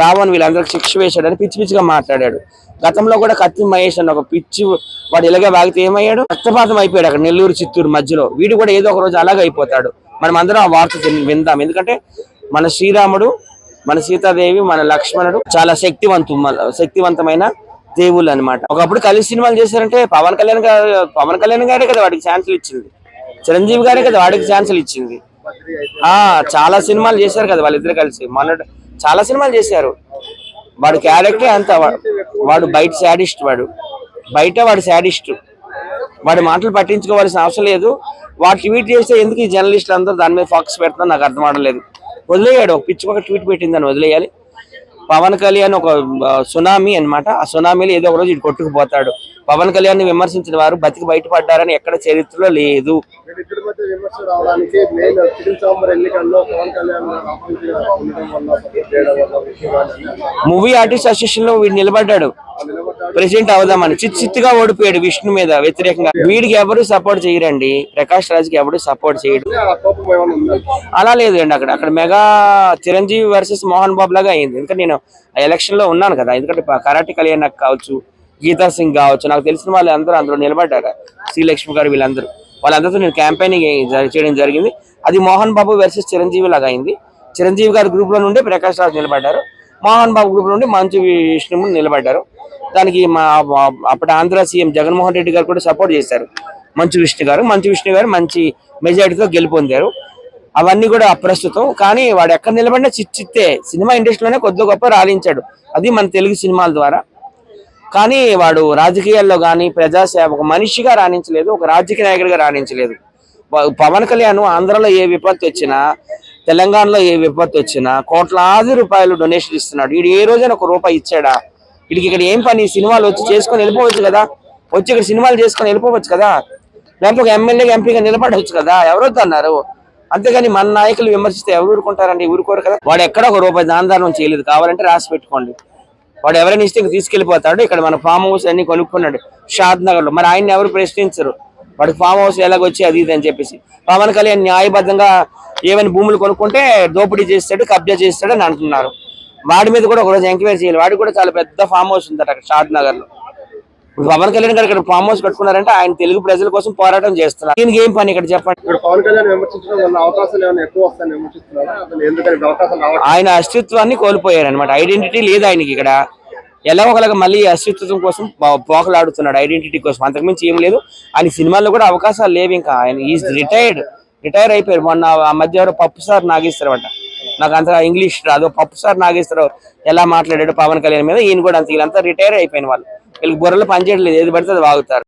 రావణ్ వీళ్ళందరికి శిక్ష వేశాడని పిచ్చి పిచ్చిగా మాట్లాడాడు. గతంలో కూడా కత్తి మహేష్ అని ఒక పిచ్చి వాడు ఇలాగే వాగితే ఏమయ్యాడు, రక్తపాతం అయిపోయాడు అక్కడ నెల్లూరు చిత్తూరు మధ్యలో. వీడు కూడా ఏదో ఒక రోజు అలాగే అయిపోతాడు. మనం అందరం ఆ వార్త విందాం. ఎందుకంటే మన శ్రీరాముడు, మన సీతాదేవి, మన లక్ష్మణుడు చాలా శక్తివంతమైన దేవుళ్ళు అనమాట. ఒకప్పుడు కలిసి సినిమాలు చేశారంటే పవన్ కళ్యాణ్ గారే కదా వాడికి ఛాన్సులు ఇచ్చింది, చిరంజీవి గారే కదా వాడికి ఛాన్సులు ఇచ్చింది. చాలా సినిమాలు చేశారు కదా వాళ్ళిద్దరు కలిసి, మొన్నటి చాలా సినిమాలు చేశారు. వాడు క్యారెక్టర్ అంత, వాడు బయట శాడిస్ట్, వాడు శాడిస్ట్. వాడి మాటలు పట్టించుకోవాల్సిన అవసరం లేదు. వాడు ట్వీట్ చేస్తే ఎందుకు ఈ జర్నలిస్టులు అందరూ దాని మీద ఫోకస్ పెడుతున్నా నాకు అర్థం అవడలేదు. వదిలేయాడు, ఒక పిచ్చి ఒక ట్వీట్ పెట్టిందని వదిలేయాలి. పవన్ కళ్యాణ్ ఒక సునామీ అనమాట. ఆ సునామీలో ఏదో ఒక రోజు ఇటు కొట్టుకుపోతాడు. పవన్ కళ్యాణ్ ని విమర్శించిన వారు బతికి బయటపడ్డారని ఎక్కడ చరిత్రలో లేదు. మూవీ ఆర్టిస్ట్ అసోసియేషన్ లో వీడు నిలబడ్డాడు ప్రెసిడెంట్ అవుదామని, చిత్తుగా ఓడిపోయాడు విష్ణు మీద వ్యతిరేకంగా. వీడికి ఎవరు సపోర్ట్ చేయరండి, ప్రకాష్ రాజ్కి ఎవరు సపోర్ట్ చేయడు. అలా లేదు అండి. అక్కడ మెగా చిరంజీవి వర్సెస్ మోహన్ బాబు లాగా అయింది. ఎందుకంటే నేను ఎలక్షన్ లో ఉన్నాను కదా. ఎందుకంటే కరాటి కళ్యాణ్ కావచ్చు, గీతా సింగ్ కావచ్చు, నాకు తెలిసిన వాళ్ళు అందరూ అందులో నిలబడ్డారు. శ్రీలక్ష్మి గారు వాళ్ళందరితో నేను క్యాంపెయినింగ్ చేయడం జరిగింది. అది మోహన్ బాబు వర్సెస్ చిరంజీవి లాగా అయింది. చిరంజీవి గారి గ్రూప్ లో నుండి ప్రకాష్ రాజ్ నిలబడ్డారు, మోహన్ బాబు గ్రూప్ నుండి మంచు విష్ణు నిలబడ్డారు. దానికి అప్పటి ఆంధ్ర సీఎం జగన్మోహన్ రెడ్డి గారు కూడా సపోర్ట్ చేశారు. మంచు విష్ణు గారు మంచి మెజారిటీతో గెలుపొందారు. అవన్నీ కూడా అప్రస్తుతం. కానీ వాడు ఎక్కడ నిలబడినా చిత్తే సినిమా ఇండస్ట్రీలోనే కొద్ది గొప్ప రాణించాడు, అది మన తెలుగు సినిమాల ద్వారా. కానీ వాడు రాజకీయాల్లో కానీ ప్రజాసేవ ఒక మనిషిగా రాణించలేదు, ఒక రాజకీయ నాయకుడిగా రాణించలేదు. పవన్ కళ్యాణ్ ఆంధ్రలో ఏ విపత్తు వచ్చినా, తెలంగాణలో ఏ విపత్తు వచ్చినా కోట్లాది రూపాయలు డొనేషన్ ఇస్తున్నాడు. వీడు ఏ రోజైనా ఒక రూపాయి ఇచ్చాడా? వీడికి ఇక్కడ ఏం పని? సినిమాలు వచ్చి చేసుకొని వెళ్ళిపోవచ్చు కదా, వచ్చి ఇక్కడ సినిమాలు చేసుకొని వెళ్ళిపోవచ్చు కదా, లేకపోతే ఒక ఎమ్మెల్యేగా ఎంపీగా నిలబడవచ్చు కదా, ఎవరొద్దు అన్నారు. అంతేగాని మన నాయకులు విమర్శిస్తే ఎవరు ఊరుకుంటారండి? ఊరుకోరు కదా. వాడు ఎక్కడ ఒక రూపాయి దానం చేయలేదు, కావాలంటే రాసి పెట్టుకోండి. వాడు ఎవరైనా ఇస్తే తీసుకెళ్లిపోతాడు. ఇక్కడ మన ఫామ్ హౌస్ అన్ని కొనుక్కున్నాడు షాద్ నగర్ లో, మరి ఆయన ఎవరు ప్రశ్నించరు. వాడికి ఫామ్ హౌస్ ఎలాగొచ్చి అది ఇది అని చెప్పేసి. పవన్ కళ్యాణ్ న్యాయబద్ధంగా ఏమైనా భూములు కొనుక్కుంటే దోపిడీ చేస్తాడు, కబ్జా చేస్తాడు అని అంటున్నారు. వాడి మీద కూడా ఒకరోజు ఎంక్వైరీ చేయాలి. వాడికి కూడా చాలా పెద్ద ఫామ్ హౌస్ ఉందట అక్కడ షాద్ నగర్ లో. ఇప్పుడు పవన్ కళ్యాణ్ గారు ఇక్కడ ఫామ్ హౌస్ కట్టుకున్నారంటే ఆయన తెలుగు ప్రజల కోసం పోరాటం చేస్తున్నారు. దీనికి ఏం పని ఇక్కడ చెప్పండి? ఆయన అస్తిత్వాన్ని కోల్పోయారు అనమాట. ఐడెంటిటీ లేదు ఆయనకి ఇక్కడ. ఎలా ఒకలాగా మళ్ళీ అస్తిత్వం కోసం పోకలాడుతున్నాడు, ఐడెంటిటీ కోసం, అంతకుమించి ఏం లేదు. ఆయన సినిమాల్లో కూడా అవకాశాలు లేవు. ఇంకా ఆయన ఈజ్ రిటైర్ అయిపోయారు. మొన్న ఆ మధ్య ఎవరో పప్పుసార్ నాగేశ్వరరావు అంట, నాకు అంత ఇంగ్లీష్ రాదు, పప్పుసార్ నాగేశ్వరరావు ఎలా మాట్లాడాడు పవన్ కళ్యాణ్ మీద, ఈయన కూడా అంత వీళ్ళంతా రిటైర్ అయిపోయిన వాళ్ళు. వీళ్ళకి బుర్రలు పనిచేయట్లేదు, ఏది పడితే అది వాగుతారు.